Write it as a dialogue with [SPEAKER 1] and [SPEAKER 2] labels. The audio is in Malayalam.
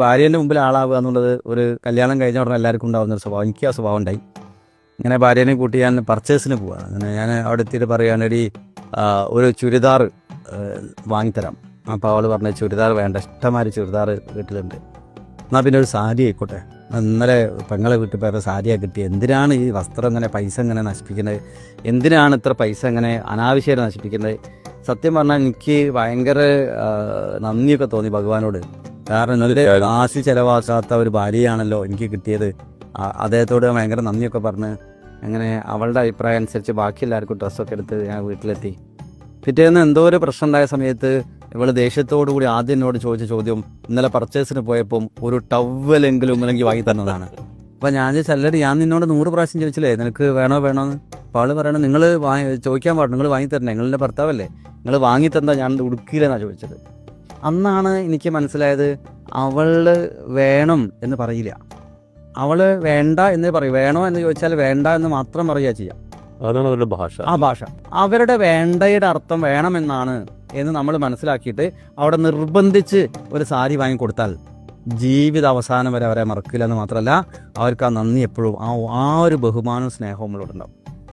[SPEAKER 1] ഭാര്യേൻ്റെ മുമ്പിൽ ആളാവുക എന്നുള്ളത് ഒരു കല്യാണം കഴിഞ്ഞ ഉടനെ എല്ലാവർക്കും ഉണ്ടാകുന്ന ഒരു സ്വഭാവം. എനിക്ക് ആ സ്വഭാവം ഉണ്ടായി. ഇങ്ങനെ ഭാര്യേനെ കൂട്ടി ഞാൻ പർച്ചേസിന് പോവാണ്. അങ്ങനെ ഞാൻ അവിടെ എത്തിയിട്ട് പറയുകയാണെങ്കിൽ ഒരു ചുരിദാർ വാങ്ങിത്തരാം. അപ്പോൾ അവൾ പറഞ്ഞ ചുരിദാർ വേണ്ട, ഇഷ്ടമാതിരി ചുരിദാർ വീട്ടിലുണ്ട്, എന്നാൽ പിന്നെ ഒരു സാരി ആയിക്കോട്ടെ. ഇന്നലെ പെങ്ങളെ വീട്ടിൽ പോയപ്പോൾ സാരിയാണ് കിട്ടി. എന്തിനാണ് ഈ വസ്ത്രം ഇങ്ങനെ പൈസ ഇങ്ങനെ നശിപ്പിക്കുന്നത്? എന്തിനാണ് ഇത്ര പൈസ ഇങ്ങനെ അനാവശ്യമായിട്ട് നശിപ്പിക്കുന്നത്? സത്യം പറഞ്ഞാൽ എനിക്ക് ഭയങ്കര നന്ദിയൊക്കെ തോന്നി ഭഗവാനോട്. കാരണം ഇന്നലെ കാശ് ചിലവാക്കാത്ത ഒരു ഭാര്യയാണല്ലോ എനിക്ക് കിട്ടിയത്. അദ്ദേഹത്തോട് ഭയങ്കര നന്ദിയൊക്കെ പറഞ്ഞ് അങ്ങനെ അവളുടെ അഭിപ്രായം അനുസരിച്ച് ബാക്കി എല്ലാവർക്കും ഡ്രസ്സൊക്കെ എടുത്ത് ഞാൻ വീട്ടിലെത്തി. പിറ്റേന്ന് എന്തോ ഒരു പ്രശ്നം ഉണ്ടായ സമയത്ത് ഇവള് ദേഷ്യത്തോടു കൂടി ആദ്യം എന്നോട് ചോദിച്ച ചോദ്യം, ഇന്നലെ പർച്ചേസിന് പോയപ്പം ഒരു ടവലെങ്കിലും എനിക്ക് വാങ്ങി തന്നതാണ്. അപ്പം ഞാൻ ചോദിച്ചല്ലടി, ഞാൻ നിന്നോട് 100 പ്രാവശ്യം ചോദിച്ചില്ലേ നിനക്ക് വേണോ വേണോന്ന്. അപ്പോൾ അവള് പറയണത് നിങ്ങൾ ചോദിക്കാൻ പാടില്ല, നിങ്ങൾ വാങ്ങി തരണേ, നിങ്ങളുടെ ഭർത്താവല്ലേ, നിങ്ങൾ വാങ്ങി തന്നാ ഞാൻ ഉടുക്കിയില്ലെന്നാണ് ചോദിച്ചത്. അന്നാണ് എനിക്ക് മനസ്സിലായത് അവള് വേണം എന്ന് പറയില്ല, അവള് വേണ്ട എന്ന് പറയും. വേണോ എന്ന് ചോദിച്ചാൽ വേണ്ട എന്ന് മാത്രം പറയുക ചെയ്യാം.
[SPEAKER 2] അതാണ് അവരുടെ ഭാഷ.
[SPEAKER 1] ആ ഭാഷ, അവരുടെ വേണ്ടയുടെ അർത്ഥം വേണമെന്നാണ് എന്ന് നമ്മൾ മനസ്സിലാക്കിയിട്ട് അവിടെ നിർബന്ധിച്ച് ഒരു സാരി വാങ്ങിക്കൊടുത്താൽ ജീവിത അവസാനം വരെ അവരെ മറക്കില്ല എന്ന് മാത്രമല്ല അവർക്ക് ആ നന്ദി എപ്പോഴും ആ ഒരു ബഹുമാനവും സ്നേഹവും നമ്മളോടുണ്ടാവും.